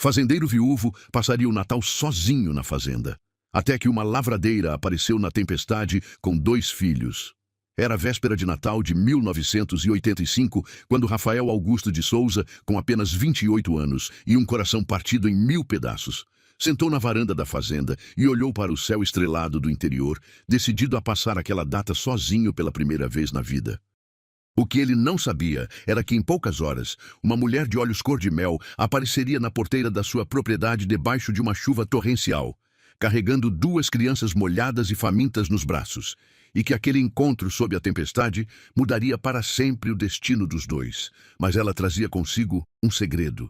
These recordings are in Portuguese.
Fazendeiro viúvo passaria o Natal sozinho na fazenda, até que uma lavradeira apareceu na tempestade com 2 filhos. Era a véspera de Natal de 1985, quando Rafael Augusto de Souza, com apenas 28 anos e um coração partido em 1000 pedaços, sentou na varanda da fazenda e olhou para o céu estrelado do interior, decidido a passar aquela data sozinho pela primeira vez na vida. O que ele não sabia era que em poucas horas, uma mulher de olhos cor-de-mel apareceria na porteira da sua propriedade debaixo de uma chuva torrencial, carregando 2 crianças molhadas e famintas nos braços, e que aquele encontro sob a tempestade mudaria para sempre o destino dos 2. Mas ela trazia consigo um segredo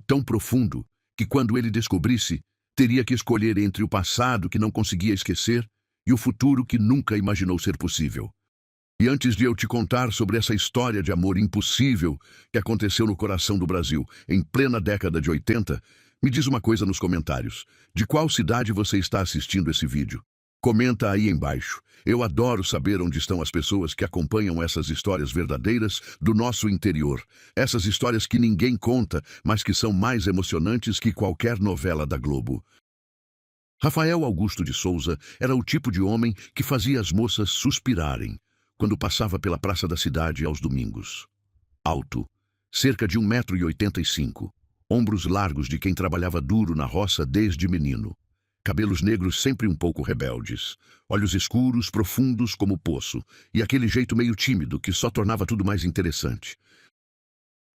tão profundo que quando ele descobrisse, teria que escolher entre o passado que não conseguia esquecer e o futuro que nunca imaginou ser possível. E antes de eu te contar sobre essa história de amor impossível que aconteceu no coração do Brasil em plena década de 80, me diz uma coisa nos comentários. De qual cidade você está assistindo esse vídeo? Comenta aí embaixo. Eu adoro saber onde estão as pessoas que acompanham essas histórias verdadeiras do nosso interior. Essas histórias que ninguém conta, mas que são mais emocionantes que qualquer novela da Globo. Rafael Augusto de Souza era o tipo de homem que fazia as moças suspirarem quando passava pela praça da cidade aos domingos. Alto, cerca de 1,85 m, ombros largos de quem trabalhava duro na roça desde menino. Cabelos negros sempre um pouco rebeldes, olhos escuros, profundos como poço, e aquele jeito meio tímido que só tornava tudo mais interessante.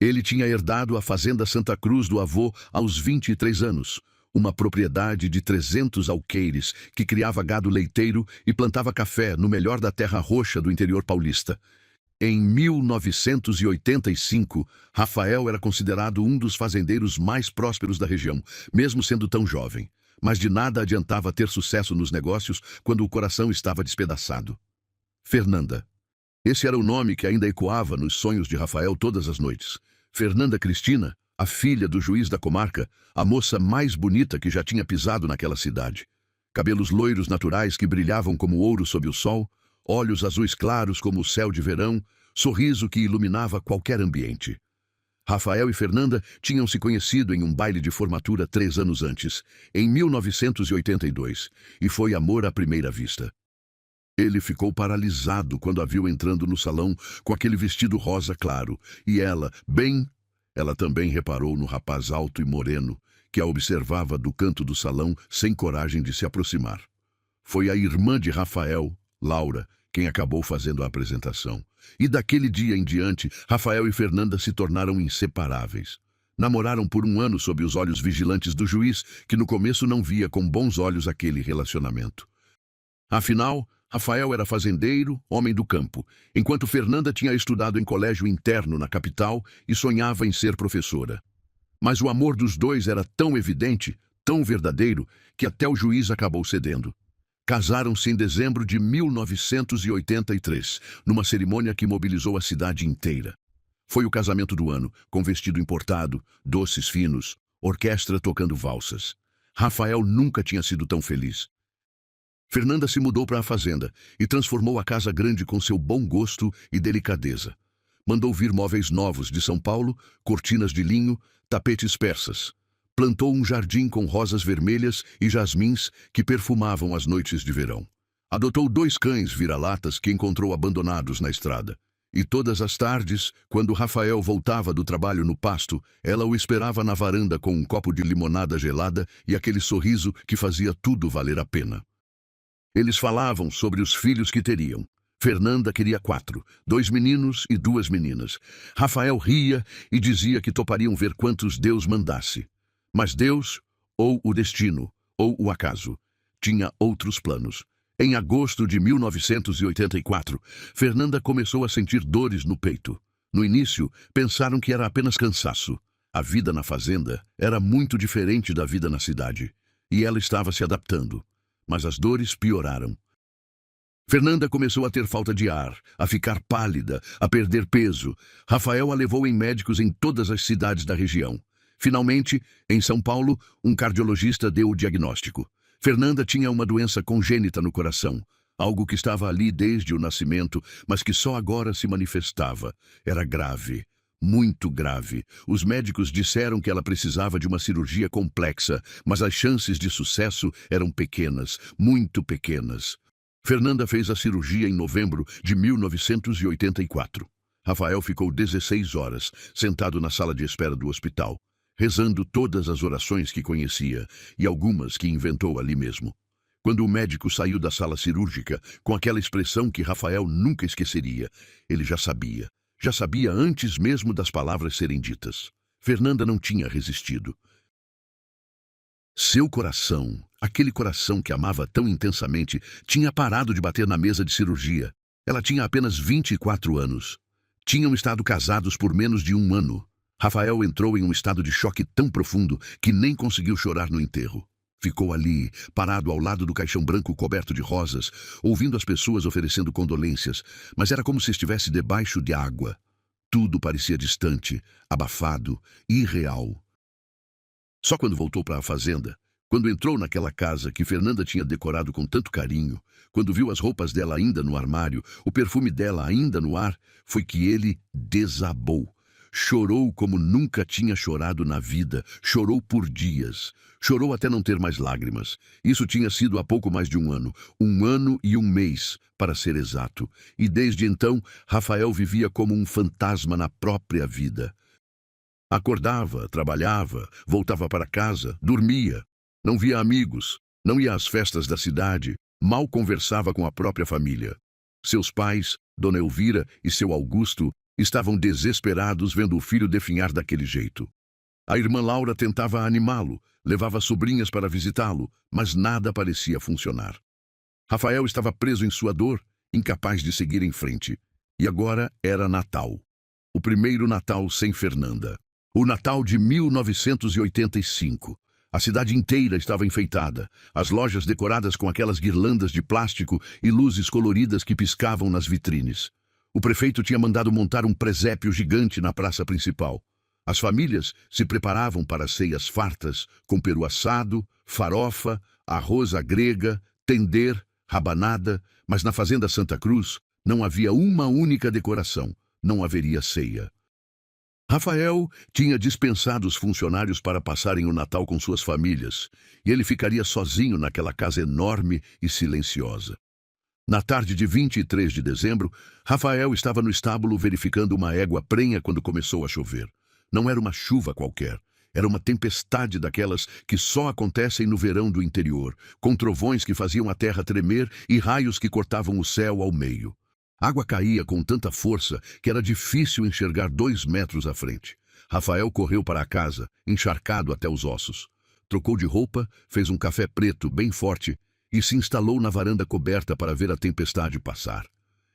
Ele tinha herdado a fazenda Santa Cruz do avô aos 23 anos, uma propriedade de 300 alqueires que criava gado leiteiro e plantava café no melhor da terra roxa do interior paulista. Em 1985, Rafael era considerado um dos fazendeiros mais prósperos da região, mesmo sendo tão jovem. Mas de nada adiantava ter sucesso nos negócios quando o coração estava despedaçado. Fernanda. Esse era o nome que ainda ecoava nos sonhos de Rafael todas as noites. Fernanda Cristina, a filha do juiz da comarca, a moça mais bonita que já tinha pisado naquela cidade. Cabelos loiros naturais que brilhavam como ouro sob o sol, olhos azuis claros como o céu de verão, sorriso que iluminava qualquer ambiente. Rafael e Fernanda tinham se conhecido em um baile de formatura 3 anos antes, em 1982, e foi amor à primeira vista. Ele ficou paralisado quando a viu entrando no salão com aquele vestido rosa claro, e ela também reparou no rapaz alto e moreno, que a observava do canto do salão sem coragem de se aproximar. Foi a irmã de Rafael, Laura, quem acabou fazendo a apresentação. E daquele dia em diante, Rafael e Fernanda se tornaram inseparáveis. Namoraram por 1 ano sob os olhos vigilantes do juiz, que no começo não via com bons olhos aquele relacionamento. Afinal, Rafael era fazendeiro, homem do campo, enquanto Fernanda tinha estudado em colégio interno na capital e sonhava em ser professora. Mas o amor dos 2 era tão evidente, tão verdadeiro, que até o juiz acabou cedendo. Casaram-se em dezembro de 1983, numa cerimônia que mobilizou a cidade inteira. Foi o casamento do ano, com vestido importado, doces finos, orquestra tocando valsas. Rafael nunca tinha sido tão feliz. Fernanda se mudou para a fazenda e transformou a casa grande com seu bom gosto e delicadeza. Mandou vir móveis novos de São Paulo, cortinas de linho, tapetes persas. Plantou um jardim com rosas vermelhas e jasmins que perfumavam as noites de verão. Adotou 2 cães vira-latas que encontrou abandonados na estrada. E todas as tardes, quando Rafael voltava do trabalho no pasto, ela o esperava na varanda com um copo de limonada gelada e aquele sorriso que fazia tudo valer a pena. Eles falavam sobre os filhos que teriam. Fernanda queria 4, 2 meninos e 2 meninas. Rafael ria e dizia que topariam ver quantos Deus mandasse. Mas Deus, ou o destino, ou o acaso, tinha outros planos. Em agosto de 1984, Fernanda começou a sentir dores no peito. No início, pensaram que era apenas cansaço. A vida na fazenda era muito diferente da vida na cidade, e ela estava se adaptando. Mas as dores pioraram. Fernanda começou a ter falta de ar, a ficar pálida, a perder peso. Rafael a levou em médicos em todas as cidades da região. Finalmente, em São Paulo, um cardiologista deu o diagnóstico. Fernanda tinha uma doença congênita no coração, algo que estava ali desde o nascimento, mas que só agora se manifestava. Era grave, muito grave. Os médicos disseram que ela precisava de uma cirurgia complexa, mas as chances de sucesso eram pequenas, muito pequenas. Fernanda fez a cirurgia em novembro de 1984. Rafael ficou 16 horas, sentado na sala de espera do hospital, rezando todas as orações que conhecia e algumas que inventou ali mesmo. Quando o médico saiu da sala cirúrgica, com aquela expressão que Rafael nunca esqueceria, ele já sabia antes mesmo das palavras serem ditas. Fernanda não tinha resistido. Seu coração, aquele coração que amava tão intensamente, tinha parado de bater na mesa de cirurgia. Ela tinha apenas 24 anos. Tinham estado casados por menos de um ano. Rafael entrou em um estado de choque tão profundo que nem conseguiu chorar no enterro. Ficou ali, parado ao lado do caixão branco coberto de rosas, ouvindo as pessoas oferecendo condolências, mas era como se estivesse debaixo de água. Tudo parecia distante, abafado, irreal. Só quando voltou para a fazenda, quando entrou naquela casa que Fernanda tinha decorado com tanto carinho, quando viu as roupas dela ainda no armário, o perfume dela ainda no ar, foi que ele desabou. Chorou como nunca tinha chorado na vida, chorou por dias. Chorou até não ter mais lágrimas. Isso tinha sido há pouco mais de um ano e um mês, para ser exato. E desde então, Rafael vivia como um fantasma na própria vida. Acordava, trabalhava, voltava para casa, dormia. Não via amigos, não ia às festas da cidade, mal conversava com a própria família. Seus pais, Dona Elvira e seu Augusto, estavam desesperados vendo o filho definhar daquele jeito. A irmã Laura tentava animá-lo, levava sobrinhas para visitá-lo, mas nada parecia funcionar. Rafael estava preso em sua dor, incapaz de seguir em frente. E agora era Natal. O primeiro Natal sem Fernanda. O Natal de 1985. A cidade inteira estava enfeitada, as lojas decoradas com aquelas guirlandas de plástico e luzes coloridas que piscavam nas vitrines. O prefeito tinha mandado montar um presépio gigante na praça principal. As famílias se preparavam para ceias fartas, com peru assado, farofa, arroz à grega, tender, rabanada, mas na fazenda Santa Cruz não havia uma única decoração, não haveria ceia. Rafael tinha dispensado os funcionários para passarem o Natal com suas famílias, e ele ficaria sozinho naquela casa enorme e silenciosa. Na tarde de 23 de dezembro, Rafael estava no estábulo verificando uma égua prenha quando começou a chover. Não era uma chuva qualquer, era uma tempestade daquelas que só acontecem no verão do interior, com trovões que faziam a terra tremer e raios que cortavam o céu ao meio. A água caía com tanta força que era difícil enxergar 2 metros à frente. Rafael correu para a casa, encharcado até os ossos. Trocou de roupa, fez um café preto bem forte e se instalou na varanda coberta para ver a tempestade passar.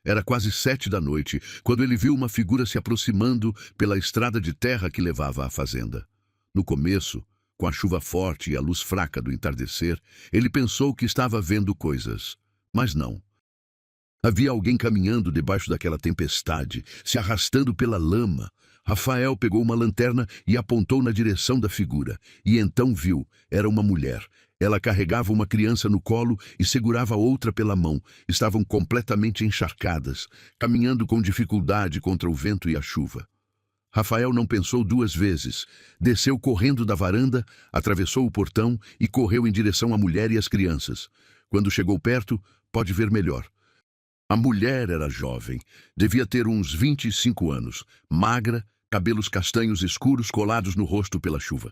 Era quase 7 da noite, quando ele viu uma figura se aproximando pela estrada de terra que levava à fazenda. No começo, com a chuva forte e a luz fraca do entardecer, ele pensou que estava vendo coisas. Mas não. Havia alguém caminhando debaixo daquela tempestade, se arrastando pela lama. Rafael pegou uma lanterna e apontou na direção da figura. E então viu, era uma mulher. Ela carregava uma criança no colo e segurava outra pela mão. Estavam completamente encharcadas, caminhando com dificuldade contra o vento e a chuva. Rafael não pensou 2 vezes. Desceu correndo da varanda, atravessou o portão e correu em direção à mulher e às crianças. Quando chegou perto, pode ver melhor. A mulher era jovem, devia ter uns 25 anos, magra, cabelos castanhos escuros colados no rosto pela chuva.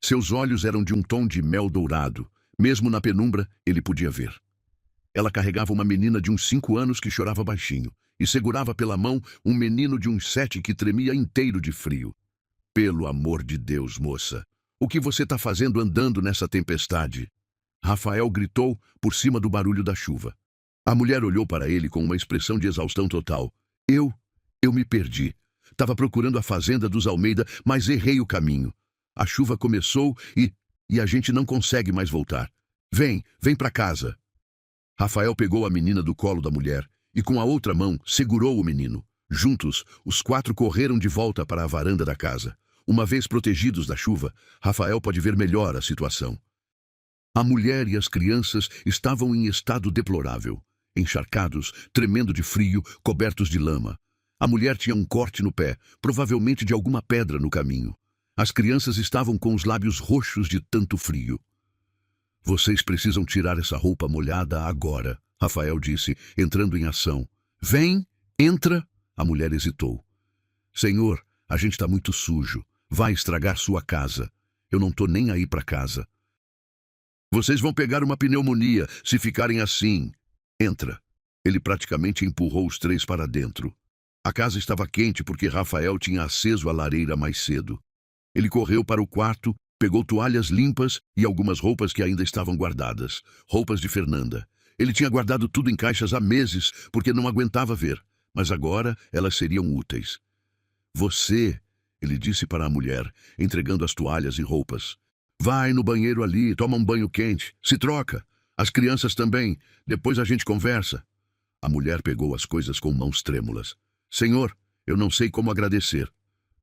Seus olhos eram de um tom de mel dourado. Mesmo na penumbra, ele podia ver. Ela carregava uma menina de uns 5 anos que chorava baixinho e segurava pela mão um menino de uns 7 que tremia inteiro de frio. Pelo amor de Deus, moça, o que você está fazendo andando nessa tempestade? Rafael gritou por cima do barulho da chuva. A mulher olhou para ele com uma expressão de exaustão total. Eu me perdi. Estava procurando a fazenda dos Almeida, mas errei o caminho. A chuva começou e a gente não consegue mais voltar. Vem para casa. Rafael pegou a menina do colo da mulher e com a outra mão segurou o menino. Juntos, os 4 correram de volta para a varanda da casa. Uma vez protegidos da chuva, Rafael pode ver melhor a situação. A mulher e as crianças estavam em estado deplorável, encharcados, tremendo de frio, cobertos de lama. A mulher tinha um corte no pé, provavelmente de alguma pedra no caminho. As crianças estavam com os lábios roxos de tanto frio. Vocês precisam tirar essa roupa molhada agora, Rafael disse, entrando em ação. Vem, entra. A mulher hesitou. Senhor, a gente está muito sujo. Vai estragar sua casa. Eu não tô nem aí para casa. Vocês vão pegar uma pneumonia se ficarem assim. Entra. Ele praticamente empurrou os três para dentro. A casa estava quente porque Rafael tinha aceso a lareira mais cedo. Ele correu para o quarto, pegou toalhas limpas e algumas roupas que ainda estavam guardadas. Roupas de Fernanda. Ele tinha guardado tudo em caixas há meses porque não aguentava ver. Mas agora elas seriam úteis. Você, ele disse para a mulher, entregando as toalhas e roupas. Vai no banheiro ali, toma um banho quente, se troca. As crianças também, depois a gente conversa. A mulher pegou as coisas com mãos trêmulas. Senhor, eu não sei como agradecer.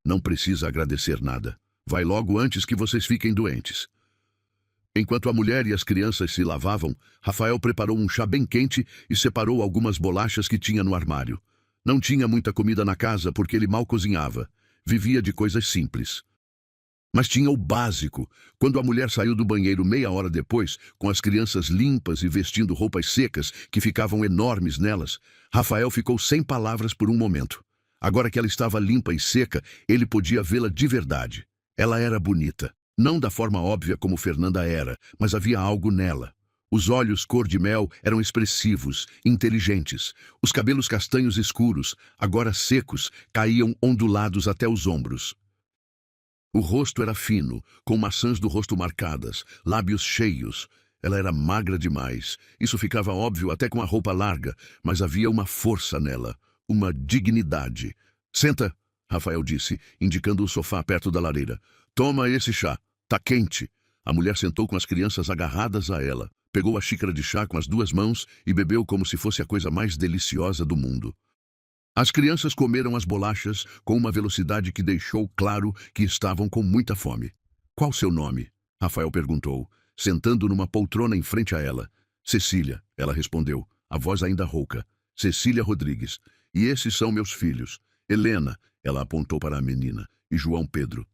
Não precisa agradecer nada. Vai logo antes que vocês fiquem doentes. Enquanto a mulher e as crianças se lavavam, Rafael preparou um chá bem quente e separou algumas bolachas que tinha no armário. Não tinha muita comida na casa porque ele mal cozinhava. Vivia de coisas simples. Mas tinha o básico. Quando a mulher saiu do banheiro meia hora depois, com as crianças limpas e vestindo roupas secas que ficavam enormes nelas, Rafael ficou sem palavras por um momento. Agora que ela estava limpa e seca, ele podia vê-la de verdade. Ela era bonita. Não da forma óbvia como Fernanda era, mas havia algo nela. Os olhos cor de mel eram expressivos, inteligentes. Os cabelos castanhos escuros, agora secos, caíam ondulados até os ombros. O rosto era fino, com maçãs do rosto marcadas, lábios cheios. Ela era magra demais. Isso ficava óbvio até com a roupa larga, mas havia uma força nela, uma dignidade. Senta, Rafael disse, indicando o sofá perto da lareira. Toma esse chá. Tá quente. A mulher sentou com as crianças agarradas a ela. Pegou a xícara de chá com as duas mãos e bebeu como se fosse a coisa mais deliciosa do mundo. As crianças comeram as bolachas com uma velocidade que deixou claro que estavam com muita fome. Qual seu nome? Rafael perguntou, sentando numa poltrona em frente a ela. Cecília, ela respondeu, a voz ainda rouca. Cecília Rodrigues. E esses são meus filhos. Helena, ela apontou para a menina, e João Pedro.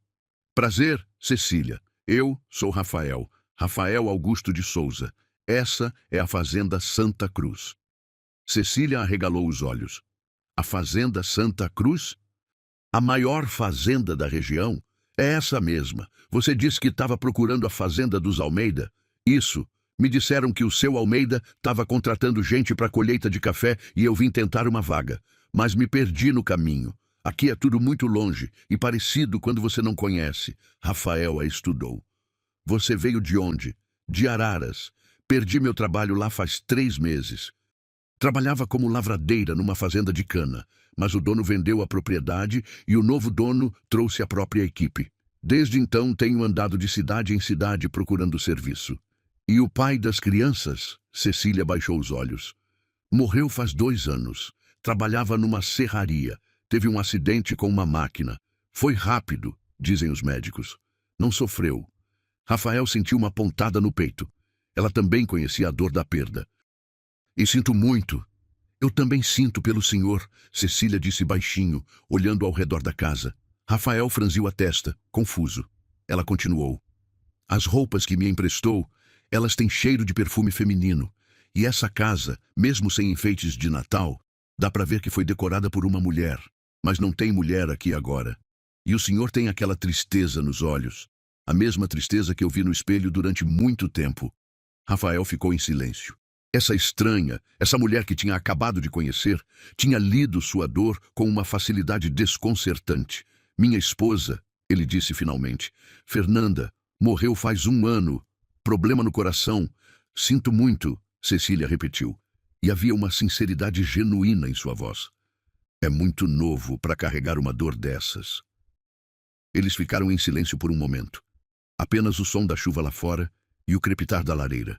Prazer, Cecília. Eu sou Rafael. Rafael Augusto de Souza. Essa é a Fazenda Santa Cruz. Cecília arregalou os olhos. A Fazenda Santa Cruz? A maior fazenda da região? É essa mesma. Você disse que estava procurando a Fazenda dos Almeida? Isso. Me disseram que o seu Almeida estava contratando gente para a colheita de café e eu vim tentar uma vaga. Mas me perdi no caminho. Aqui é tudo muito longe e parecido quando você não conhece. Rafael a estudou. Você veio de onde? De Araras. Perdi meu trabalho lá faz 3 meses. Trabalhava como lavradeira numa fazenda de cana, mas o dono vendeu a propriedade e o novo dono trouxe a própria equipe. Desde então tenho andado de cidade em cidade procurando serviço. E o pai das crianças? Cecília baixou os olhos. Morreu faz 2 anos. Trabalhava numa serraria. Teve um acidente com uma máquina. Foi rápido, dizem os médicos. Não sofreu. Rafael sentiu uma pontada no peito. Ela também conhecia a dor da perda. E sinto muito. Eu também sinto pelo senhor, Cecília disse baixinho, olhando ao redor da casa. Rafael franziu a testa, confuso. Ela continuou. As roupas que me emprestou, elas têm cheiro de perfume feminino. E essa casa, mesmo sem enfeites de Natal, dá para ver que foi decorada por uma mulher. Mas não tem mulher aqui agora. E o senhor tem aquela tristeza nos olhos. A mesma tristeza que eu vi no espelho durante muito tempo. Rafael ficou em silêncio. Essa estranha, essa mulher que tinha acabado de conhecer, tinha lido sua dor com uma facilidade desconcertante. Minha esposa, ele disse finalmente. Fernanda, morreu faz 1 ano. Problema no coração. Sinto muito, Cecília repetiu. E havia uma sinceridade genuína em sua voz. É muito novo para carregar uma dor dessas. Eles ficaram em silêncio por um momento. Apenas o som da chuva lá fora e o crepitar da lareira.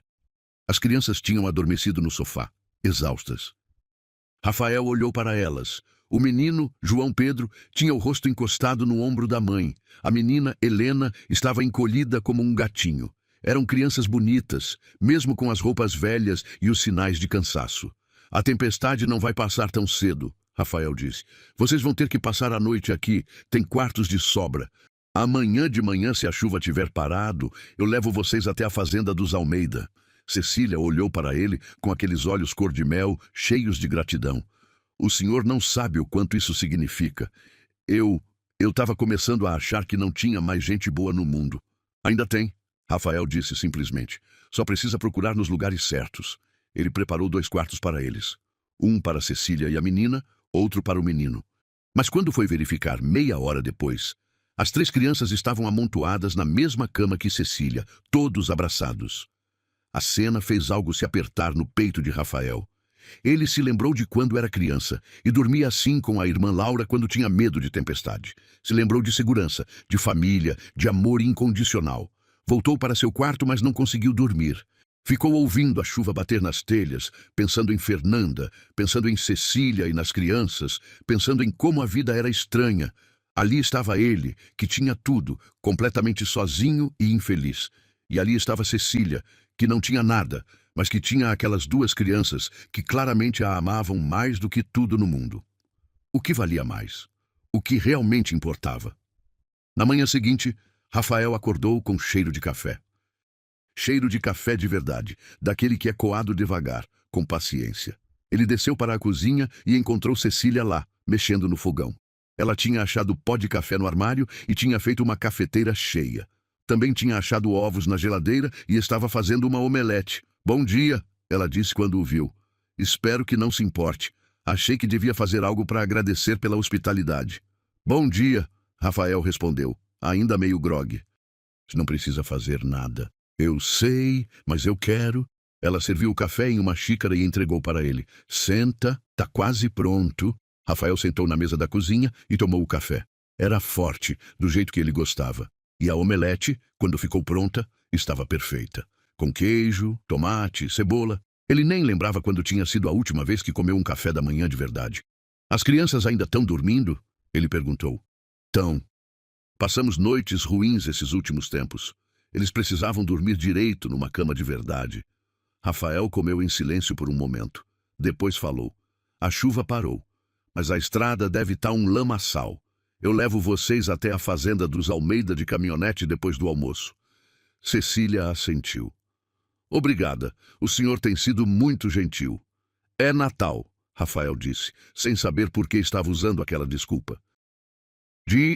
As crianças tinham adormecido no sofá, exaustas. Rafael olhou para elas. O menino, João Pedro, tinha o rosto encostado no ombro da mãe. A menina, Helena, estava encolhida como um gatinho. Eram crianças bonitas, mesmo com as roupas velhas e os sinais de cansaço. A tempestade não vai passar tão cedo, Rafael disse. Vocês vão ter que passar a noite aqui. Tem quartos de sobra. Amanhã de manhã, se a chuva tiver parado, eu levo vocês até a fazenda dos Almeida. Cecília olhou para ele com aqueles olhos cor-de-mel, cheios de gratidão. O senhor não sabe o quanto isso significa. Eu estava começando a achar que não tinha mais gente boa no mundo. Ainda tem, Rafael disse simplesmente. Só precisa procurar nos lugares certos. Ele preparou 2 quartos para eles. Um para Cecília e a menina, outro para o menino. Mas quando foi verificar meia hora depois, as 3 crianças estavam amontoadas na mesma cama que Cecília, todos abraçados. A cena fez algo se apertar no peito de Rafael. Ele se lembrou de quando era criança e dormia assim com a irmã Laura quando tinha medo de tempestade. Se lembrou de segurança, de família, de amor incondicional. Voltou para seu quarto, mas não conseguiu dormir. Ficou ouvindo a chuva bater nas telhas, pensando em Fernanda, pensando em Cecília e nas crianças, pensando em como a vida era estranha. Ali estava ele, que tinha tudo, completamente sozinho e infeliz. E ali estava Cecília, que não tinha nada, mas que tinha aquelas 2 crianças que claramente a amavam mais do que tudo no mundo. O que valia mais? O que realmente importava? Na manhã seguinte, Rafael acordou com cheiro de café. Cheiro de café de verdade, daquele que é coado devagar, com paciência. Ele desceu para a cozinha e encontrou Cecília lá, mexendo no fogão. Ela tinha achado pó de café no armário e tinha feito uma cafeteira cheia. Também tinha achado ovos na geladeira e estava fazendo uma omelete. Bom dia, ela disse quando o viu. Espero que não se importe. Achei que devia fazer algo para agradecer pela hospitalidade. Bom dia, Rafael respondeu, ainda meio grogue. Não precisa fazer nada. Eu sei, mas eu quero. Ela serviu o café em uma xícara e entregou para ele. Senta, tá quase pronto. Rafael sentou na mesa da cozinha e tomou o café. Era forte, do jeito que ele gostava. E a omelete, quando ficou pronta, estava perfeita. Com queijo, tomate, cebola. Ele nem lembrava quando tinha sido a última vez que comeu um café da manhã de verdade. As crianças ainda estão dormindo? Ele perguntou. Tão. Passamos noites ruins esses últimos tempos. Eles precisavam dormir direito numa cama de verdade. Rafael comeu em silêncio por um momento. Depois falou. A chuva parou. Mas a estrada deve estar um lamaçal. Eu levo vocês até a fazenda dos Almeida de caminhonete depois do almoço. Cecília assentiu. Obrigada. O senhor tem sido muito gentil. É Natal, Rafael disse, sem saber por que estava usando aquela desculpa.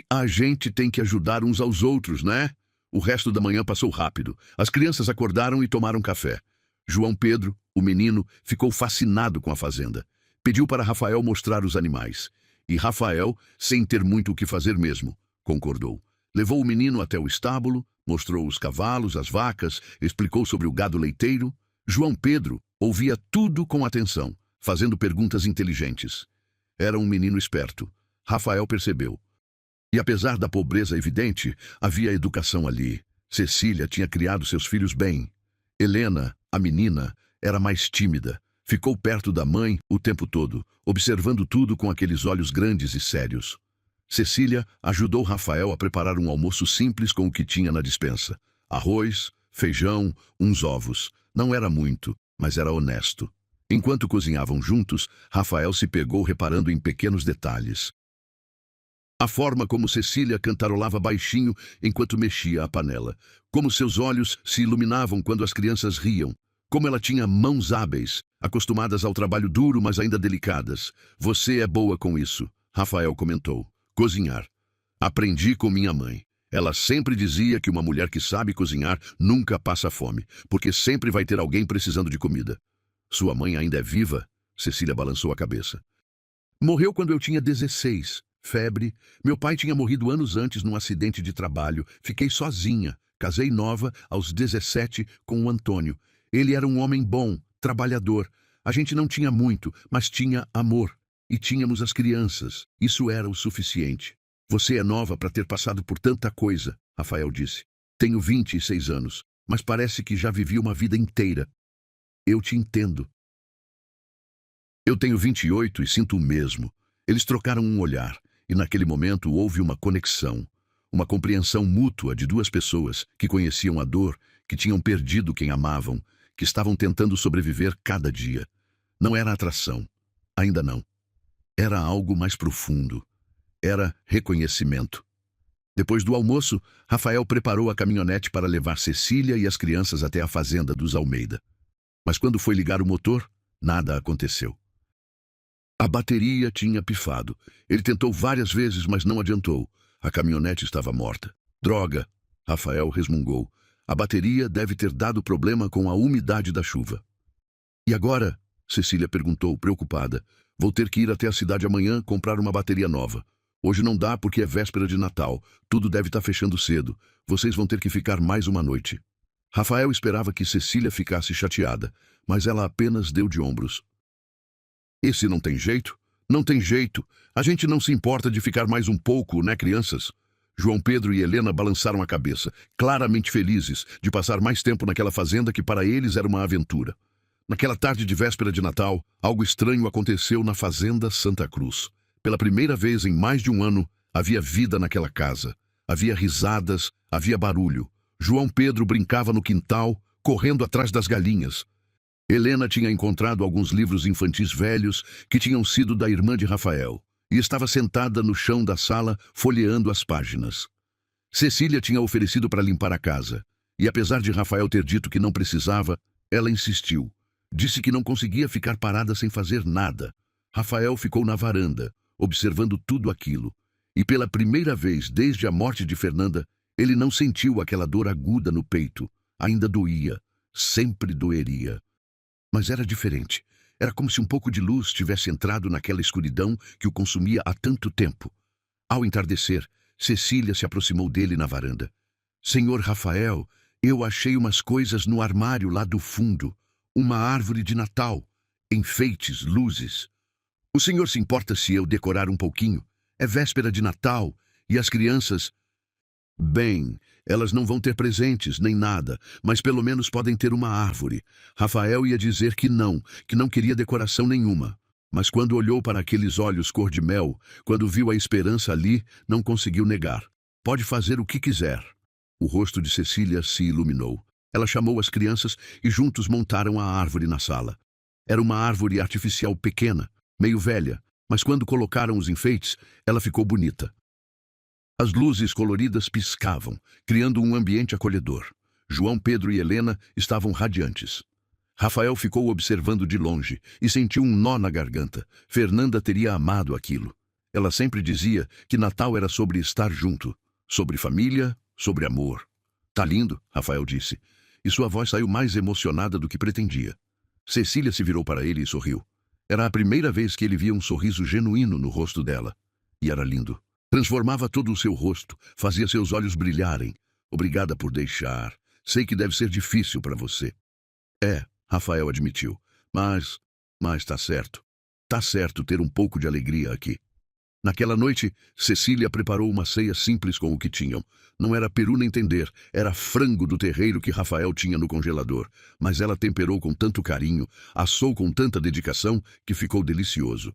A gente tem que ajudar uns aos outros, né? O resto da manhã passou rápido. As crianças acordaram e tomaram café. João Pedro, o menino, ficou fascinado com a fazenda. Pediu para Rafael mostrar os animais. E Rafael, sem ter muito o que fazer mesmo, concordou. Levou o menino até o estábulo, mostrou os cavalos, as vacas, explicou sobre o gado leiteiro. João Pedro ouvia tudo com atenção, fazendo perguntas inteligentes. Era um menino esperto. Rafael percebeu. E apesar da pobreza evidente, havia educação ali. Cecília tinha criado seus filhos bem. Helena, a menina, era mais tímida. Ficou perto da mãe o tempo todo, observando tudo com aqueles olhos grandes e sérios. Cecília ajudou Rafael a preparar um almoço simples com o que tinha na despensa. Arroz, feijão, uns ovos. Não era muito, mas era honesto. Enquanto cozinhavam juntos, Rafael se pegou reparando em pequenos detalhes. A forma como Cecília cantarolava baixinho enquanto mexia a panela. Como seus olhos se iluminavam quando as crianças riam. Como ela tinha mãos hábeis, acostumadas ao trabalho duro, mas ainda delicadas. Você é boa com isso, Rafael comentou. Cozinhar. Aprendi com minha mãe. Ela sempre dizia que uma mulher que sabe cozinhar nunca passa fome, porque sempre vai ter alguém precisando de comida. Sua mãe ainda é viva? Cecília balançou a cabeça. Morreu quando eu tinha 16. Febre. Meu pai tinha morrido anos antes num acidente de trabalho. Fiquei sozinha. Casei nova, aos 17, com o Antônio. Ele era um homem bom, trabalhador. A gente não tinha muito, mas tinha amor. E tínhamos as crianças. Isso era o suficiente. Você é nova para ter passado por tanta coisa, Rafael disse. Tenho 26 anos, mas parece que já vivi uma vida inteira. Eu te entendo. Eu tenho 28 e sinto o mesmo. Eles trocaram um olhar, e naquele momento houve uma conexão. Uma compreensão mútua de 2 pessoas que conheciam a dor, que tinham perdido quem amavam, que estavam tentando sobreviver cada dia. Não era atração. Ainda não. Era algo mais profundo. Era reconhecimento. Depois do almoço, Rafael preparou a caminhonete para levar Cecília e as crianças até a fazenda dos Almeida. Mas quando foi ligar o motor, nada aconteceu. A bateria tinha pifado. Ele tentou várias vezes, mas não adiantou. A caminhonete estava morta. Droga! Rafael resmungou. A bateria deve ter dado problema com a umidade da chuva. E agora? Cecília perguntou, preocupada. Vou ter que ir até a cidade amanhã comprar uma bateria nova. Hoje não dá porque é véspera de Natal. Tudo deve estar fechando cedo. Vocês vão ter que ficar mais uma noite. Rafael esperava que Cecília ficasse chateada, mas ela apenas deu de ombros. E se não tem jeito? Não tem jeito. A gente não se importa de ficar mais um pouco, né, crianças? João Pedro e Helena balançaram a cabeça, claramente felizes de passar mais tempo naquela fazenda que para eles era uma aventura. Naquela tarde de véspera de Natal, algo estranho aconteceu na fazenda Santa Cruz. Pela primeira vez em mais de um ano, havia vida naquela casa. Havia risadas, havia barulho. João Pedro brincava no quintal, correndo atrás das galinhas. Helena tinha encontrado alguns livros infantis velhos que tinham sido da irmã de Rafael e estava sentada no chão da sala, folheando as páginas. Cecília tinha oferecido para limpar a casa, e apesar de Rafael ter dito que não precisava, ela insistiu. Disse que não conseguia ficar parada sem fazer nada. Rafael ficou na varanda, observando tudo aquilo, e pela primeira vez desde a morte de Fernanda, ele não sentiu aquela dor aguda no peito. Ainda doía, sempre doeria. Mas era diferente. Era como se um pouco de luz tivesse entrado naquela escuridão que o consumia há tanto tempo. Ao entardecer, Cecília se aproximou dele na varanda. Senhor Rafael, eu achei umas coisas no armário lá do fundo. Uma árvore de Natal, enfeites, luzes. O senhor se importa se eu decorar um pouquinho? É véspera de Natal e as crianças... Bem, elas não vão ter presentes nem nada, mas pelo menos podem ter uma árvore. Rafael ia dizer que não queria decoração nenhuma. Mas quando olhou para aqueles olhos cor de mel, quando viu a esperança ali, não conseguiu negar. Pode fazer o que quiser. O rosto de Cecília se iluminou. Ela chamou as crianças e juntos montaram a árvore na sala. Era uma árvore artificial pequena, meio velha, mas quando colocaram os enfeites, ela ficou bonita. As luzes coloridas piscavam, criando um ambiente acolhedor. João Pedro e Helena estavam radiantes. Rafael ficou observando de longe e sentiu um nó na garganta. Fernanda teria amado aquilo. Ela sempre dizia que Natal era sobre estar junto, sobre família, sobre amor. Tá lindo, Rafael disse, e sua voz saiu mais emocionada do que pretendia. Cecília se virou para ele e sorriu. Era a primeira vez que ele via um sorriso genuíno no rosto dela. E era lindo. Transformava todo o seu rosto, fazia seus olhos brilharem. Obrigada por deixar. Sei que deve ser difícil para você. É, Rafael admitiu. Mas tá certo. Tá certo ter um pouco de alegria aqui. Naquela noite, Cecília preparou uma ceia simples com o que tinham. Não era peru nem tender, era frango do terreiro que Rafael tinha no congelador. Mas ela temperou com tanto carinho, assou com tanta dedicação, que ficou delicioso.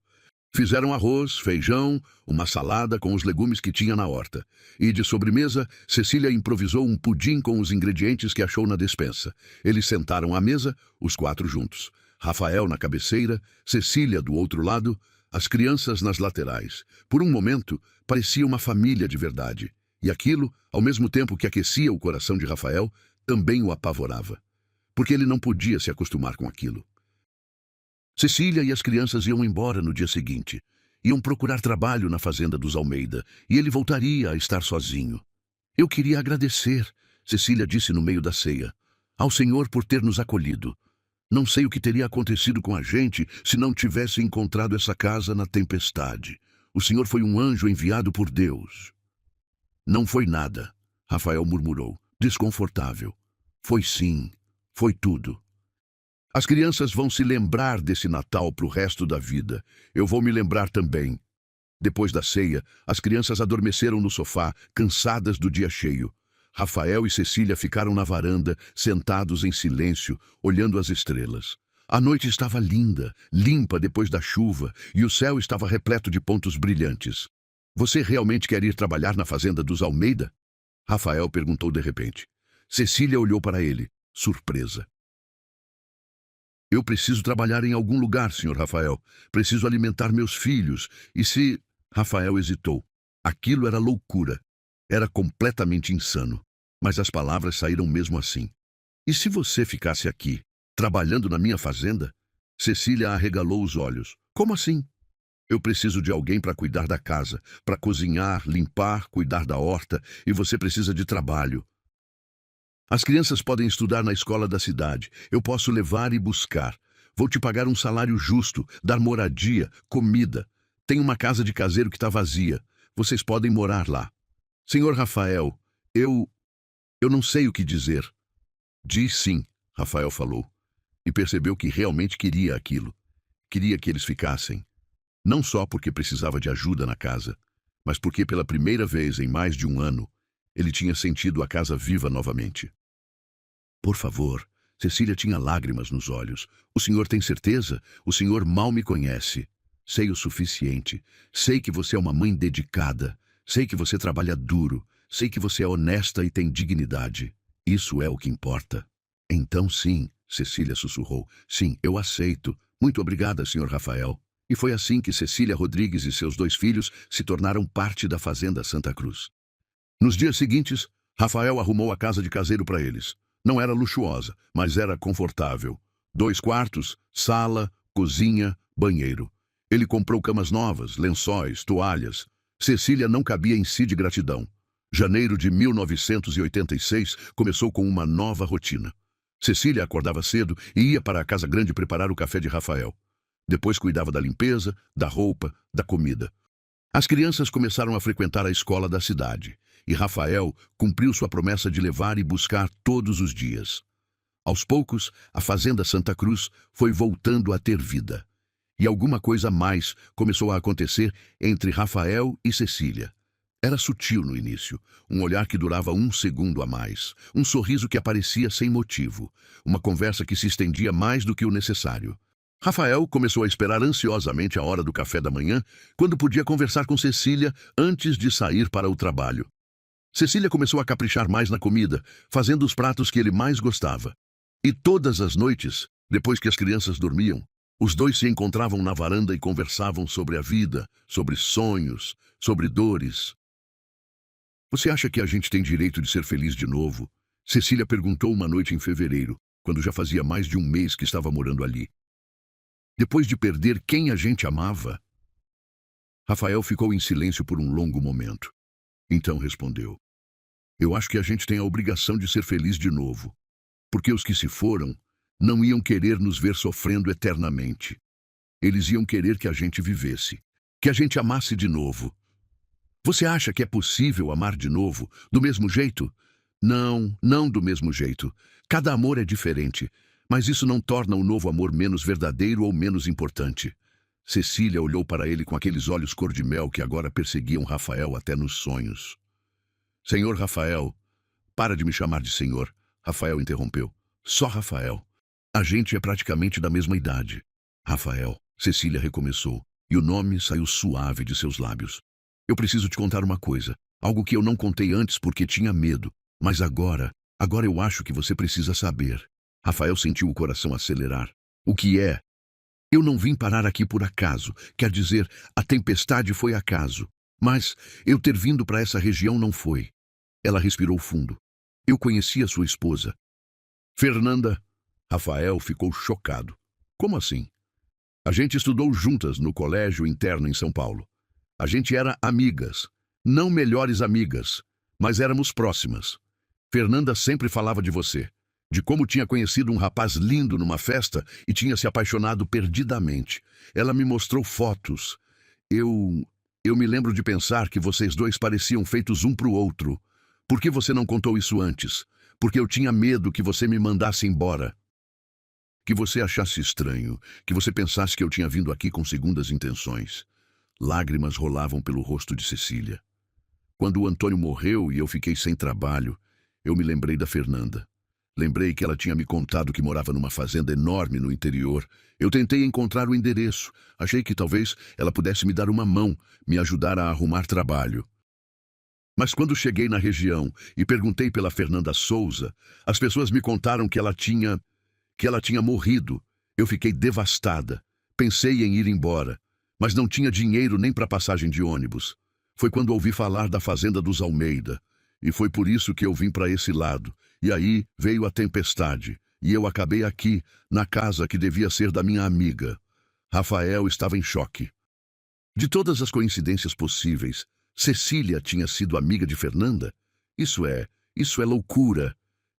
Fizeram arroz, feijão, uma salada com os legumes que tinha na horta. E de sobremesa, Cecília improvisou um pudim com os ingredientes que achou na despensa. Eles sentaram à mesa, os quatro juntos. Rafael na cabeceira, Cecília do outro lado, as crianças nas laterais. Por um momento, parecia uma família de verdade. E aquilo, ao mesmo tempo que aquecia o coração de Rafael, também o apavorava. Porque ele não podia se acostumar com aquilo. Cecília e as crianças iam embora no dia seguinte. Iam procurar trabalho na fazenda dos Almeida, e ele voltaria a estar sozinho. Eu queria agradecer, Cecília disse no meio da ceia, ao Senhor por ter nos acolhido. Não sei o que teria acontecido com a gente se não tivesse encontrado essa casa na tempestade. O Senhor foi um anjo enviado por Deus. Não foi nada, Rafael murmurou, desconfortável. Foi sim, foi tudo. As crianças vão se lembrar desse Natal pro resto da vida. Eu vou me lembrar também. Depois da ceia, as crianças adormeceram no sofá, cansadas do dia cheio. Rafael e Cecília ficaram na varanda, sentados em silêncio, olhando as estrelas. A noite estava linda, limpa depois da chuva, e o céu estava repleto de pontos brilhantes. Você realmente quer ir trabalhar na fazenda dos Almeida? Rafael perguntou de repente. Cecília olhou para ele, surpresa. Eu preciso trabalhar em algum lugar, senhor Rafael. Preciso alimentar meus filhos. E se... Rafael hesitou. Aquilo era loucura. Era completamente insano. Mas as palavras saíram mesmo assim. E se você ficasse aqui, trabalhando na minha fazenda? Cecília arregalou os olhos. Como assim? Eu preciso de alguém para cuidar da casa, para cozinhar, limpar, cuidar da horta, e você precisa de trabalho. As crianças podem estudar na escola da cidade. Eu posso levar e buscar. Vou te pagar um salário justo, dar moradia, comida. Tem uma casa de caseiro que está vazia. Vocês podem morar lá. Senhor Rafael, eu não sei o que dizer. Diz sim, Rafael falou. E percebeu que realmente queria aquilo. Queria que eles ficassem. Não só porque precisava de ajuda na casa, mas porque pela primeira vez em mais de um ano, ele tinha sentido a casa viva novamente. Por favor, Cecília tinha lágrimas nos olhos. O senhor tem certeza? O senhor mal me conhece. Sei o suficiente. Sei que você é uma mãe dedicada. Sei que você trabalha duro. Sei que você é honesta e tem dignidade. Isso é o que importa. Então sim, Cecília sussurrou. Sim, eu aceito. Muito obrigada, senhor Rafael. E foi assim que Cecília Rodrigues e seus 2 filhos se tornaram parte da Fazenda Santa Cruz. Nos dias seguintes, Rafael arrumou a casa de caseiro para eles. Não era luxuosa, mas era confortável. 2 quartos, sala, cozinha, banheiro. Ele comprou camas novas, lençóis, toalhas. Cecília não cabia em si de gratidão. Janeiro de 1986 começou com uma nova rotina. Cecília acordava cedo e ia para a casa grande preparar o café de Rafael. Depois cuidava da limpeza, da roupa, da comida. As crianças começaram a frequentar a escola da cidade, e Rafael cumpriu sua promessa de levar e buscar todos os dias. Aos poucos, a Fazenda Santa Cruz foi voltando a ter vida. E alguma coisa mais começou a acontecer entre Rafael e Cecília. Era sutil no início, um olhar que durava 1 segundo a mais, um sorriso que aparecia sem motivo, uma conversa que se estendia mais do que o necessário. Rafael começou a esperar ansiosamente a hora do café da manhã, quando podia conversar com Cecília antes de sair para o trabalho. Cecília começou a caprichar mais na comida, fazendo os pratos que ele mais gostava. E todas as noites, depois que as crianças dormiam, os 2 se encontravam na varanda e conversavam sobre a vida, sobre sonhos, sobre dores. Você acha que a gente tem direito de ser feliz de novo? Cecília perguntou uma noite em fevereiro, quando já fazia mais de um mês que estava morando ali. Depois de perder quem a gente amava? Rafael ficou em silêncio por um longo momento. Então respondeu: Eu acho que a gente tem a obrigação de ser feliz de novo, porque os que se foram não iam querer nos ver sofrendo eternamente. Eles iam querer que a gente vivesse, que a gente amasse de novo. Você acha que é possível amar de novo, do mesmo jeito? Não, não do mesmo jeito. Cada amor é diferente. Mas isso não torna o novo amor menos verdadeiro ou menos importante. Cecília olhou para ele com aqueles olhos cor-de-mel que agora perseguiam Rafael até nos sonhos. Senhor Rafael, para de me chamar de senhor, Rafael interrompeu. Só Rafael. A gente é praticamente da mesma idade. Rafael, Cecília recomeçou, e o nome saiu suave de seus lábios. Eu preciso te contar uma coisa, algo que eu não contei antes porque tinha medo, mas agora eu acho que você precisa saber. Rafael sentiu o coração acelerar. O que é? Eu não vim parar aqui por acaso. Quer dizer, a tempestade foi acaso. Mas eu ter vindo para essa região não foi. Ela respirou fundo. Eu conhecia sua esposa. Fernanda. Rafael ficou chocado. Como assim? A gente estudou juntas no colégio interno em São Paulo. A gente era amigas. Não melhores amigas, mas éramos próximas. Fernanda sempre falava de você. De como tinha conhecido um rapaz lindo numa festa e tinha se apaixonado perdidamente. Ela me mostrou fotos. Eu me lembro de pensar que vocês 2 pareciam feitos um para o outro. Por que você não contou isso antes? Porque eu tinha medo que você me mandasse embora. Que você achasse estranho, que você pensasse que eu tinha vindo aqui com segundas intenções. Lágrimas rolavam pelo rosto de Cecília. Quando o Antônio morreu e eu fiquei sem trabalho, eu me lembrei da Fernanda. Lembrei que ela tinha me contado que morava numa fazenda enorme no interior. Eu tentei encontrar o endereço. Achei que talvez ela pudesse me dar uma mão, me ajudar a arrumar trabalho. Mas quando cheguei na região e perguntei pela Fernanda Souza, as pessoas me contaram que ela tinha morrido. Eu fiquei devastada. Pensei em ir embora, mas não tinha dinheiro nem para passagem de ônibus. Foi quando ouvi falar da fazenda dos Almeida, e foi por isso que eu vim para esse lado. E aí veio a tempestade, e eu acabei aqui, na casa que devia ser da minha amiga. Rafael estava em choque. De todas as coincidências possíveis, Cecília tinha sido amiga de Fernanda? Isso é loucura.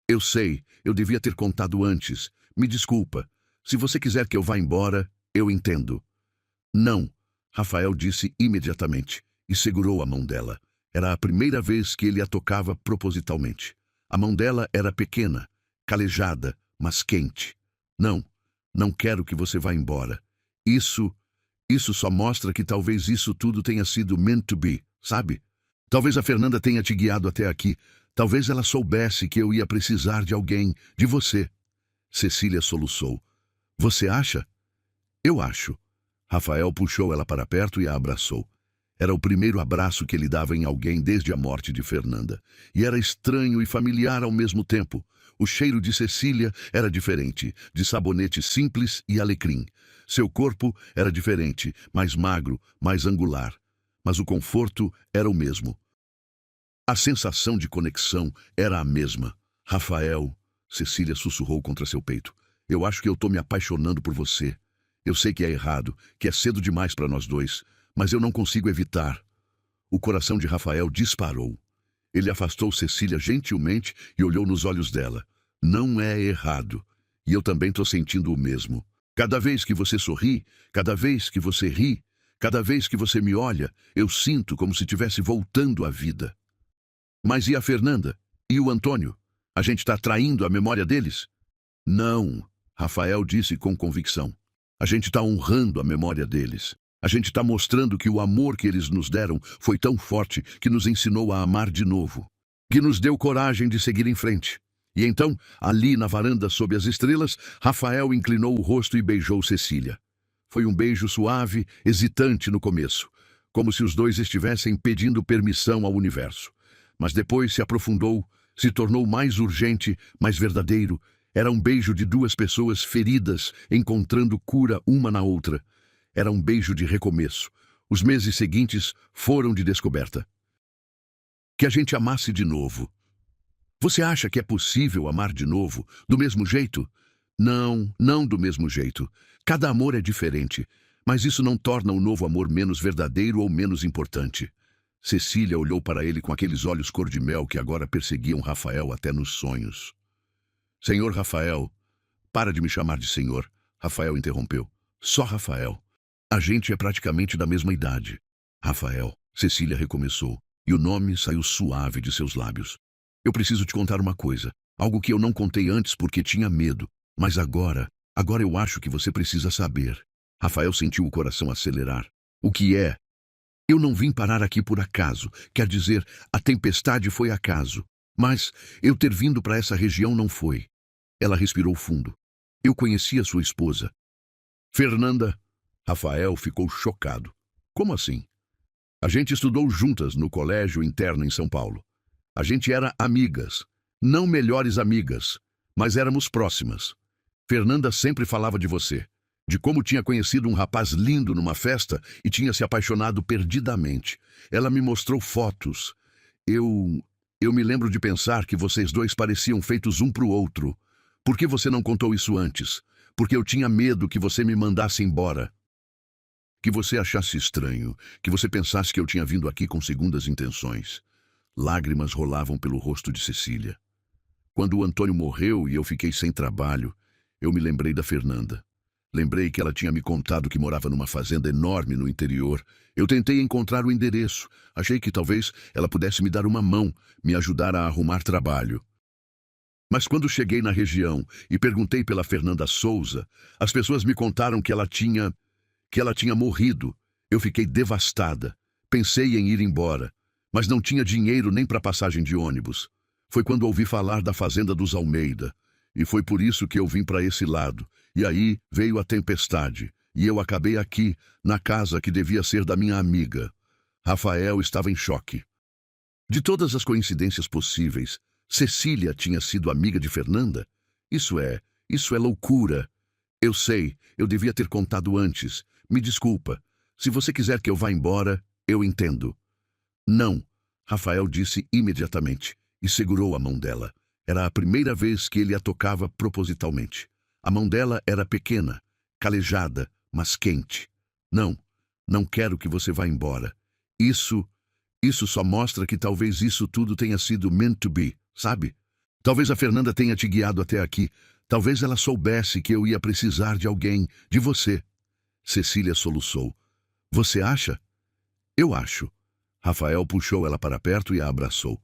Eu sei, eu devia ter contado antes. Me desculpa. Se você quiser que eu vá embora, eu entendo. Não, Rafael disse imediatamente, e segurou a mão dela. Era a primeira vez que ele a tocava propositalmente. A mão dela era pequena, calejada, mas quente. Não, não quero que você vá embora. Isso só mostra que talvez isso tudo tenha sido meant to be, sabe? Talvez a Fernanda tenha te guiado até aqui. Talvez ela soubesse que eu ia precisar de alguém, de você. Cecília soluçou. Você acha? Eu acho. Rafael puxou ela para perto e a abraçou. Era o primeiro abraço que ele dava em alguém desde a morte de Fernanda. E era estranho e familiar ao mesmo tempo. O cheiro de Cecília era diferente, de sabonete simples e alecrim. Seu corpo era diferente, mais magro, mais angular. Mas o conforto era o mesmo. A sensação de conexão era a mesma. Rafael, Cecília sussurrou contra seu peito. Eu acho que eu tô me apaixonando por você. Eu sei que é errado, que é cedo demais para nós dois, mas eu não consigo evitar. O coração de Rafael disparou. Ele afastou Cecília gentilmente e olhou nos olhos dela. Não é errado. E eu também tô sentindo o mesmo. Cada vez que você sorri, cada vez que você ri, cada vez que você me olha, eu sinto como se estivesse voltando à vida. Mas e a Fernanda? E o Antônio? A gente está traindo a memória deles? Não, Rafael disse com convicção. A gente está honrando a memória deles. A gente está mostrando que o amor que eles nos deram foi tão forte que nos ensinou a amar de novo, que nos deu coragem de seguir em frente. E então, ali na varanda sob as estrelas, Rafael inclinou o rosto e beijou Cecília. Foi um beijo suave, hesitante no começo, como se os dois estivessem pedindo permissão ao universo. Mas depois se aprofundou, se tornou mais urgente, mais verdadeiro. Era um beijo de duas pessoas feridas, encontrando cura uma na outra. Era um beijo de recomeço. Os meses seguintes foram de descoberta. Que a gente amasse de novo. Você acha que é possível amar de novo, do mesmo jeito? Não, não do mesmo jeito. Cada amor é diferente, mas isso não torna o novo amor menos verdadeiro ou menos importante. Cecília olhou para ele com aqueles olhos cor-de-mel que agora perseguiam Rafael até nos sonhos. Senhor Rafael, para de me chamar de senhor, Rafael interrompeu. Só Rafael. A gente é praticamente da mesma idade. Rafael, Cecília recomeçou, e o nome saiu suave de seus lábios. Eu preciso te contar uma coisa, algo que eu não contei antes porque tinha medo, mas agora eu acho que você precisa saber. Rafael sentiu o coração acelerar. O que é? Eu não vim parar aqui por acaso, quer dizer, a tempestade foi acaso, mas eu ter vindo para essa região não foi. Ela respirou fundo. Eu conhecia sua esposa. Fernanda. Rafael ficou chocado. Como assim? A gente estudou juntas no colégio interno em São Paulo. A gente era amigas, não melhores amigas, mas éramos próximas. Fernanda sempre falava de você, de como tinha conhecido um rapaz lindo numa festa e tinha se apaixonado perdidamente. Ela me mostrou fotos. Eu me lembro de pensar que vocês dois pareciam feitos um para o outro. Por que você não contou isso antes? Porque eu tinha medo que você me mandasse embora. Que você achasse estranho, que você pensasse que eu tinha vindo aqui com segundas intenções. Lágrimas rolavam pelo rosto de Cecília. Quando o Antônio morreu e eu fiquei sem trabalho, eu me lembrei da Fernanda. Lembrei que ela tinha me contado que morava numa fazenda enorme no interior. Eu tentei encontrar o endereço. Achei que talvez ela pudesse me dar uma mão, me ajudar a arrumar trabalho. Mas quando cheguei na região e perguntei pela Fernanda Souza, as pessoas me contaram que ela tinha morrido. Eu fiquei devastada. Pensei em ir embora, mas não tinha dinheiro nem para passagem de ônibus. Foi quando ouvi falar da fazenda dos Almeida, e foi por isso que eu vim para esse lado. E aí veio a tempestade, e eu acabei aqui, na casa que devia ser da minha amiga. Rafael estava em choque. De todas as coincidências possíveis, Cecília tinha sido amiga de Fernanda? Isso é loucura. Eu sei, eu devia ter contado antes. Me desculpa. Se você quiser que eu vá embora, eu entendo. Não, Rafael disse imediatamente e segurou a mão dela. Era a primeira vez que ele a tocava propositalmente. A mão dela era pequena, calejada, mas quente. Não, não quero que você vá embora. Isso só mostra que talvez isso tudo tenha sido meant to be, sabe? Talvez a Fernanda tenha te guiado até aqui. Talvez ela soubesse que eu ia precisar de alguém, de você. Cecília soluçou. Você acha? Eu acho. Rafael puxou ela para perto e a abraçou.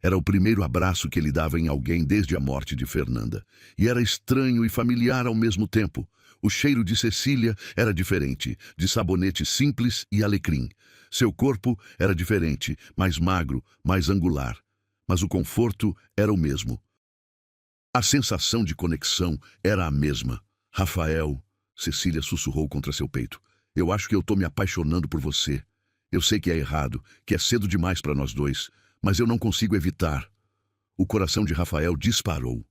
Era o primeiro abraço que ele dava em alguém desde a morte de Fernanda. E era estranho e familiar ao mesmo tempo. O cheiro de Cecília era diferente, de sabonete simples e alecrim. Seu corpo era diferente, mais magro, mais angular. Mas o conforto era o mesmo. A sensação de conexão era a mesma. Rafael, Cecília sussurrou contra seu peito. Eu acho que eu tô me apaixonando por você. Eu sei que é errado, que é cedo demais para nós dois, mas eu não consigo evitar. O coração de Rafael disparou.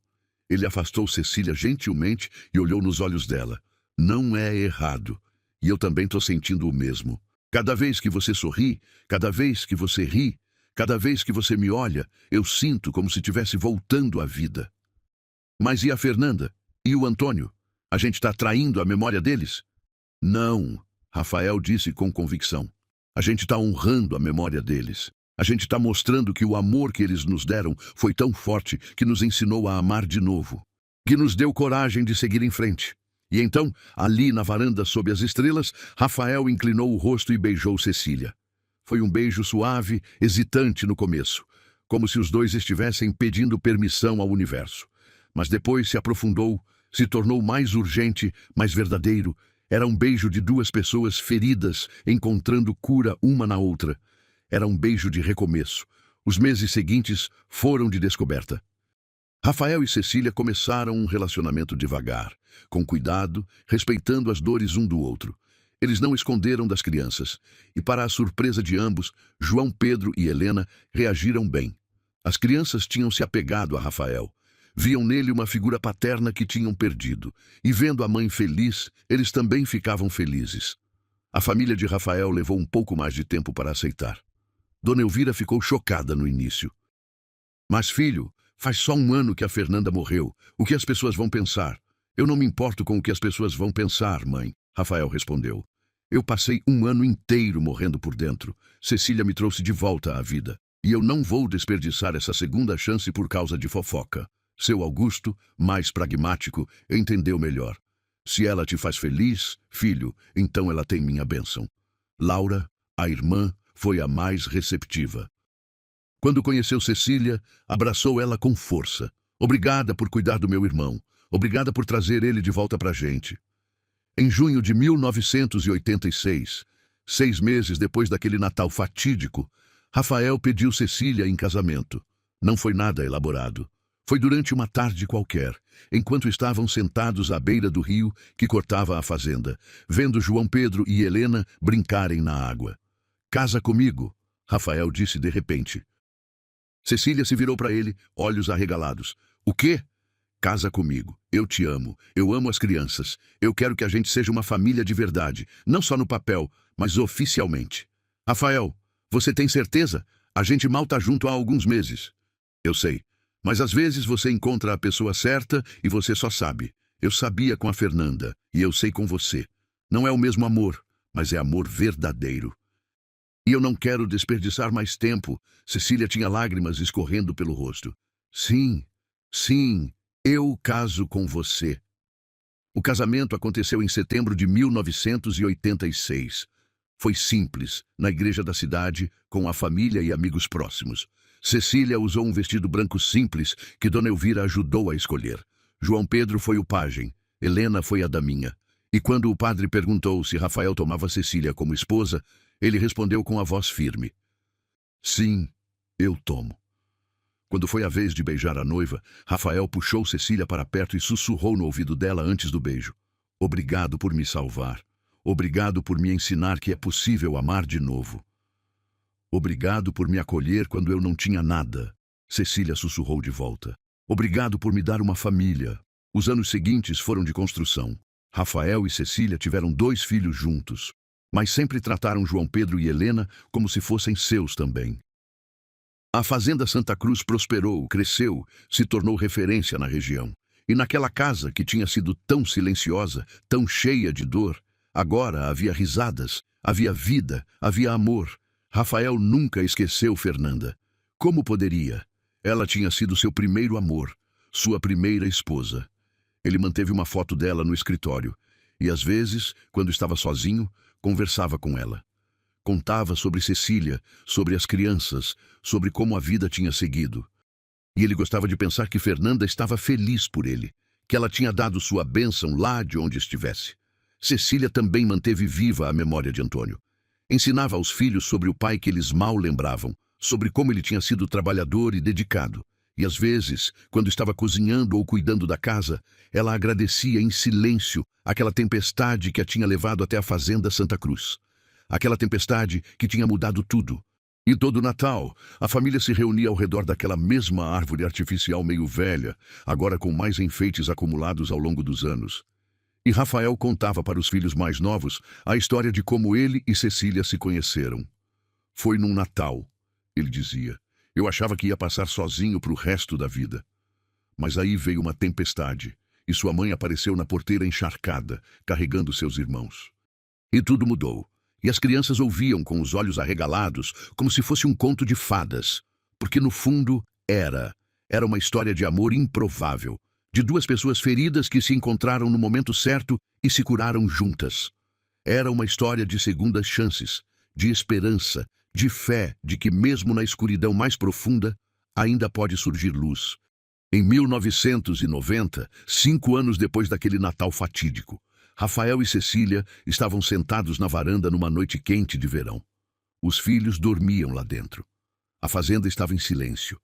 Ele afastou Cecília gentilmente e olhou nos olhos dela. Não é errado. E eu também tô sentindo o mesmo. Cada vez que você sorri, cada vez que você ri, cada vez que você me olha, eu sinto como se estivesse voltando à vida. Mas e a Fernanda? E o Antônio? A gente está traindo a memória deles? Não, Rafael disse com convicção. A gente está honrando a memória deles. A gente está mostrando que o amor que eles nos deram foi tão forte que nos ensinou a amar de novo. Que nos deu coragem de seguir em frente. E então, ali na varanda sob as estrelas, Rafael inclinou o rosto e beijou Cecília. Foi um beijo suave, hesitante no começo, como se os dois estivessem pedindo permissão ao universo. Mas depois se aprofundou, se tornou mais urgente, mais verdadeiro. Era um beijo de duas pessoas feridas, encontrando cura uma na outra. Era um beijo de recomeço. Os meses seguintes foram de descoberta. Rafael e Cecília começaram um relacionamento devagar, com cuidado, respeitando as dores um do outro. Eles não esconderam das crianças, e para a surpresa de ambos, João Pedro e Helena reagiram bem. As crianças tinham se apegado a Rafael. Viam nele uma figura paterna que tinham perdido, e vendo a mãe feliz, eles também ficavam felizes. A família de Rafael levou um pouco mais de tempo para aceitar. Dona Elvira ficou chocada no início. Mas, filho, faz só 1 ano que a Fernanda morreu. O que as pessoas vão pensar? Eu não me importo com o que as pessoas vão pensar, mãe, Rafael respondeu. Eu passei 1 ano inteiro morrendo por dentro. Cecília me trouxe de volta à vida. E eu não vou desperdiçar essa segunda chance por causa de fofoca. Seu Augusto, mais pragmático, entendeu melhor. Se ela te faz feliz, filho, então ela tem minha bênção. Laura, a irmã, foi a mais receptiva. Quando conheceu Cecília, abraçou ela com força. Obrigada por cuidar do meu irmão. Obrigada por trazer ele de volta pra gente. Em junho de 1986, 6 meses depois daquele Natal fatídico, Rafael pediu Cecília em casamento. Não foi nada elaborado. Foi durante uma tarde qualquer, enquanto estavam sentados à beira do rio que cortava a fazenda, vendo João Pedro e Helena brincarem na água. Casa comigo, Rafael disse de repente. Cecília se virou para ele, olhos arregalados. O quê? Casa comigo. Eu te amo. Eu amo as crianças. Eu quero que a gente seja uma família de verdade, não só no papel, mas oficialmente. Rafael, você tem certeza? A gente mal tá junto há alguns meses. Eu sei. Mas às vezes você encontra a pessoa certa e você só sabe. Eu sabia com a Fernanda e eu sei com você. Não é o mesmo amor, mas é amor verdadeiro. E eu não quero desperdiçar mais tempo. Cecília tinha lágrimas escorrendo pelo rosto. Sim, eu caso com você. O casamento aconteceu em setembro de 1986. Foi simples, na igreja da cidade, com a família e amigos próximos. Cecília usou um vestido branco simples que Dona Elvira ajudou a escolher. João Pedro foi o pajem, Helena foi a daminha. E quando o padre perguntou se Rafael tomava Cecília como esposa, ele respondeu com a voz firme. Sim, eu tomo. Quando foi a vez de beijar a noiva, Rafael puxou Cecília para perto e sussurrou no ouvido dela antes do beijo. Obrigado por me salvar. Obrigado por me ensinar que é possível amar de novo. Obrigado por me acolher quando eu não tinha nada. Cecília sussurrou de volta. Obrigado por me dar uma família. Os anos seguintes foram de construção. Rafael e Cecília tiveram 2 filhos juntos, mas sempre trataram João Pedro e Helena como se fossem seus também. A Fazenda Santa Cruz prosperou, cresceu, se tornou referência na região. E naquela casa que tinha sido tão silenciosa, tão cheia de dor, agora havia risadas, havia vida, havia amor. Rafael nunca esqueceu Fernanda. Como poderia? Ela tinha sido seu primeiro amor, sua primeira esposa. Ele manteve uma foto dela no escritório e, às vezes, quando estava sozinho, conversava com ela. Contava sobre Cecília, sobre as crianças, sobre como a vida tinha seguido. E ele gostava de pensar que Fernanda estava feliz por ele, que ela tinha dado sua bênção lá de onde estivesse. Cecília também manteve viva a memória de Antônio. Ensinava aos filhos sobre o pai que eles mal lembravam, sobre como ele tinha sido trabalhador e dedicado. E às vezes, quando estava cozinhando ou cuidando da casa, ela agradecia em silêncio aquela tempestade que a tinha levado até a Fazenda Santa Cruz. Aquela tempestade que tinha mudado tudo. E todo Natal, a família se reunia ao redor daquela mesma árvore artificial meio velha, agora com mais enfeites acumulados ao longo dos anos. E Rafael contava para os filhos mais novos a história de como ele e Cecília se conheceram. Foi num Natal, ele dizia. Eu achava que ia passar sozinho para o resto da vida. Mas aí veio uma tempestade, e sua mãe apareceu na porteira encharcada, carregando seus irmãos. E tudo mudou. E as crianças ouviam com os olhos arregalados, como se fosse um conto de fadas. Porque no fundo era uma história de amor improvável, de 2 pessoas feridas que se encontraram no momento certo e se curaram juntas. Era uma história de segundas chances, de esperança, de fé de que mesmo na escuridão mais profunda, ainda pode surgir luz. Em 1990, 5 anos depois daquele Natal fatídico, Rafael e Cecília estavam sentados na varanda numa noite quente de verão. Os filhos dormiam lá dentro. A fazenda estava em silêncio.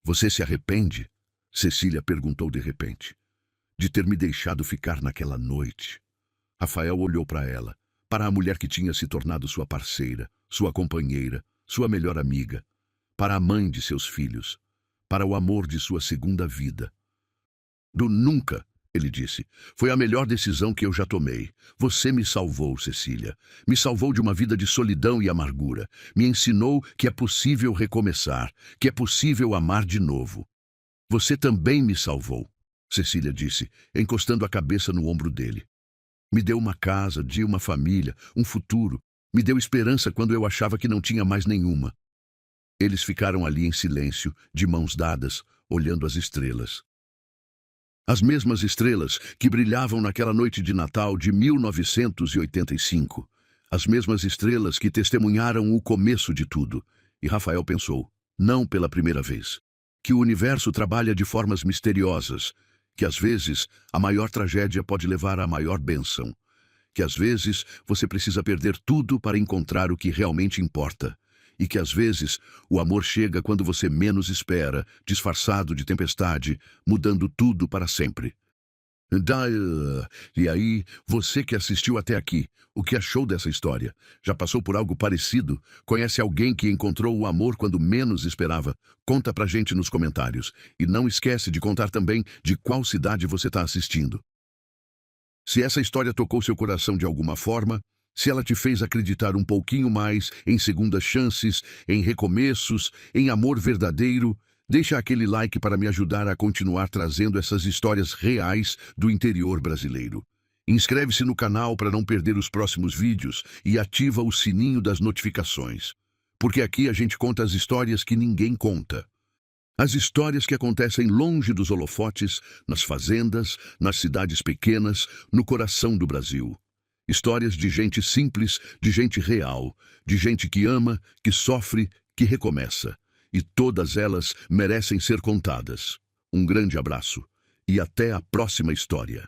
Você se arrepende? Cecília perguntou de repente. De ter me deixado ficar naquela noite. Rafael olhou para ela, para a mulher que tinha se tornado sua parceira, sua companheira, sua melhor amiga, para a mãe de seus filhos, para o amor de sua segunda vida. Nunca, ele disse. Foi a melhor decisão que eu já tomei. Você me salvou, Cecília. Me salvou de uma vida de solidão e amargura. Me ensinou que é possível recomeçar, que é possível amar de novo. Você também me salvou, Cecília disse, encostando a cabeça no ombro dele. Me deu uma casa, uma família, um futuro. Me deu esperança quando eu achava que não tinha mais nenhuma. Eles ficaram ali em silêncio, de mãos dadas, olhando as estrelas. As mesmas estrelas que brilhavam naquela noite de Natal de 1985. As mesmas estrelas que testemunharam o começo de tudo. E Rafael pensou, não pela primeira vez, que o universo trabalha de formas misteriosas, que às vezes a maior tragédia pode levar à maior bênção, que às vezes você precisa perder tudo para encontrar o que realmente importa. E que às vezes o amor chega quando você menos espera, disfarçado de tempestade, mudando tudo para sempre. E aí, você que assistiu até aqui, o que achou dessa história? Já passou por algo parecido? Conhece alguém que encontrou o amor quando menos esperava? Conta pra gente nos comentários. E não esquece de contar também de qual cidade você está assistindo. Se essa história tocou seu coração de alguma forma, se ela te fez acreditar um pouquinho mais em segundas chances, em recomeços, em amor verdadeiro, deixa aquele like para me ajudar a continuar trazendo essas histórias reais do interior brasileiro. Inscreve-se no canal para não perder os próximos vídeos e ativa o sininho das notificações. Porque aqui a gente conta as histórias que ninguém conta. As histórias que acontecem longe dos holofotes, nas fazendas, nas cidades pequenas, no coração do Brasil. Histórias de gente simples, de gente real, de gente que ama, que sofre, que recomeça. E todas elas merecem ser contadas. Um grande abraço e até a próxima história.